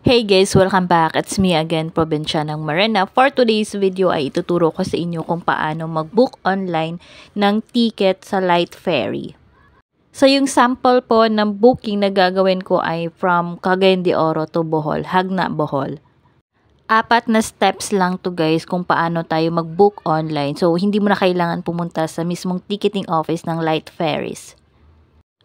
Hey guys, welcome back. It's me again, Provincianang Marena. For today's video ay ituturo ko sa inyo kung paano mag-book online ng ticket sa Light Ferry. So yung sample po ng booking na gagawin ko ay from Cagayan de Oro to Bohol, Hagna, Bohol. 4 na steps lang to guys kung paano tayo mag-book online. So hindi mo na kailangan pumunta sa mismong ticketing office ng Light Ferries.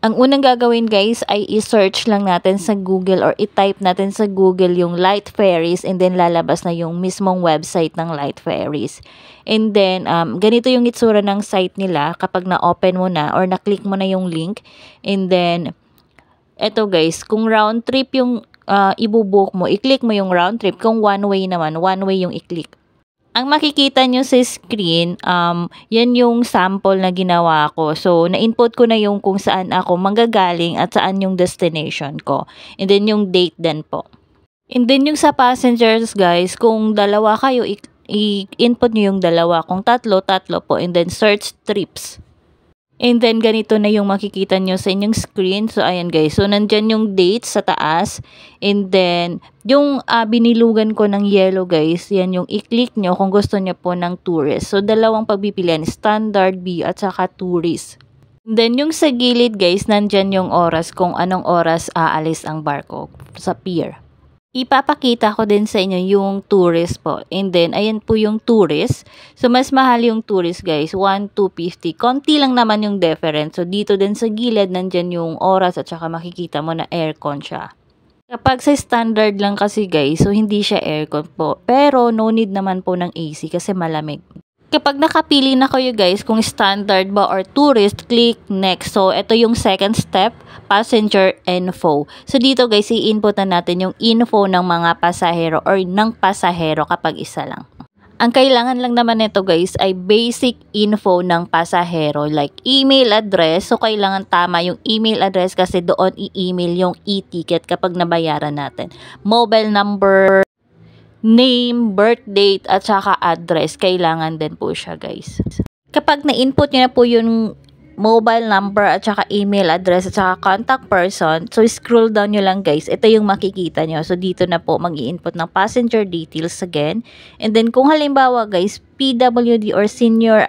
Ang unang gagawin guys ay i-search lang natin sa Google or i-type natin sa Google yung Light Ferries and then lalabas na yung mismong website ng Light Ferries. And then, ganito yung itsura ng site nila kapag na-open mo na or na-click mo na yung link. And then, eto guys, kung round trip yung ibubook mo, i-click mo yung round trip. Kung one way naman, one way yung i-click. Ang makikita nyo sa screen, yan yung sample na ginawa ko. So, na-input ko na yung kung saan ako manggagaling at saan yung destination ko. And then, yung date din po. And then, yung sa passengers, guys, kung dalawa kayo, i-input nyo yung dalawa. Kung tatlo po. And then, search trips. And then, ganito na yung makikita nyo sa inyong screen. So, ayan guys. So, nandyan yung dates sa taas. And then, yung binilugan ko ng yellow guys, yan yung i-click nyo kung gusto nyo po ng tourist. So, dalawang pagpipilian, standard, B, at saka tourist. And then, yung sa gilid guys, nandyan yung oras kung anong oras aalis ang barko sa pier. Ipapakita ko din sa inyo yung tourist po. And then, ayan po yung tourist. So, mas mahal yung tourist guys. 1,250. Konti lang naman yung difference. So, dito din sa gilid, nandyan yung oras at saka makikita mo na aircon siya. Kapag sa standard lang kasi guys, so hindi siya aircon po. Pero, no need naman po ng AC kasi malamig. Kapag nakapili na kayo guys kung standard ba or tourist, click next. So, ito yung second step, passenger info. So, dito guys, i-input na natin yung info ng mga pasahero or ng pasahero kapag isa lang. Ang kailangan lang naman nito guys ay basic info ng pasahero like email address. So, kailangan tama yung email address kasi doon i-email yung e-ticket kapag nabayaran natin. Mobile number, name, birth date, at saka address. Kailangan din po siya guys. Kapag na-input nyo na po yung mobile number at saka email address at saka contact person, so scroll down nyo lang guys. Ito yung makikita nyo. So dito na po mag-i-input ng passenger details again. And then kung halimbawa guys, PWD or senior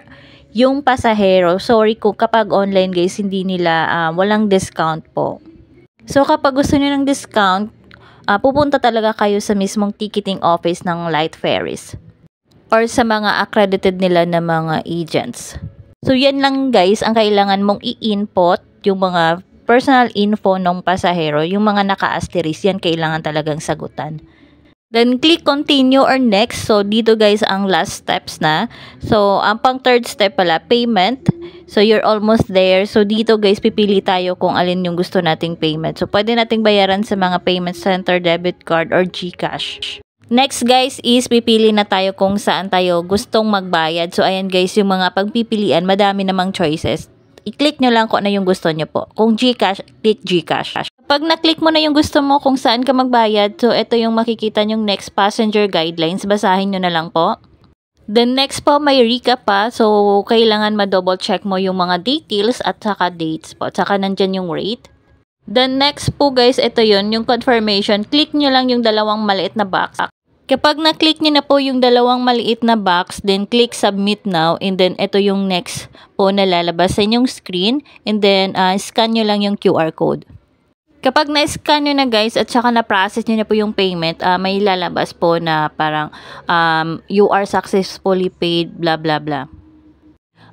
yung pasahero, sorry kung kapag online guys, hindi nila, walang discount po. So kapag gusto nyo ng discount, pupunta talaga kayo sa mismong ticketing office ng Light Ferries or sa mga accredited nila na mga agents. So, yan lang guys, ang kailangan mong i-input, yung mga personal info ng pasahero, yung mga naka-asterisk, yan kailangan talagang sagutan. Then, click continue or next. So, dito guys, ang last steps na. So, ang pang third step pala, payment. So, you're almost there. So, dito guys, pipili tayo kung alin yung gusto nating payment. So, pwede nating bayaran sa mga payment center, debit card, or GCash. Next guys is pipili na tayo kung saan tayo gustong magbayad. So, ayan guys, yung mga pagpipilian, madami namang choices. I-click nyo lang kung ano yung gusto nyo po. Kung GCash, click GCash. Pag na-click mo na yung gusto mo kung saan ka magbayad, so ito yung makikita nyong next passenger guidelines. Basahin nyo na lang po. Then next po, may recap pa. So, kailangan ma-double check mo yung mga details at saka dates po. At saka nandyan yung rate. Then next po guys, ito yun, yung confirmation. Click nyo lang yung dalawang maliit na box. Kapag na-click nyo na po yung dalawang maliit na box, then click submit now. And then ito yung next po na lalabas sa inyong screen. And then scan nyo lang yung QR code. Kapag na-scan nyo na guys at saka na-process nyo na po yung payment, may lalabas po na parang you are successfully paid, blah blah blah.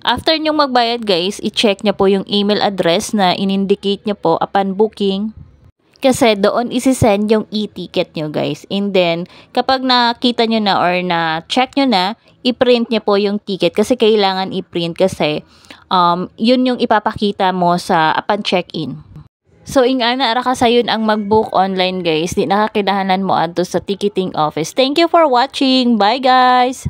After nyong magbayad guys, i-check nyo po yung email address na in-indicate nyo po upon booking. Kasi doon isi-send yung e-ticket nyo guys. And then, kapag nakita nyo na or na-check nyo na, i-print nyo po yung ticket. Kasi kailangan i-print kasi yun yung ipapakita mo sa upon check-in. So, ingana ara ka sayon ang mag-book online guys. Di nakakinahanan mo adto sa ticketing office. Thank you for watching. Bye guys!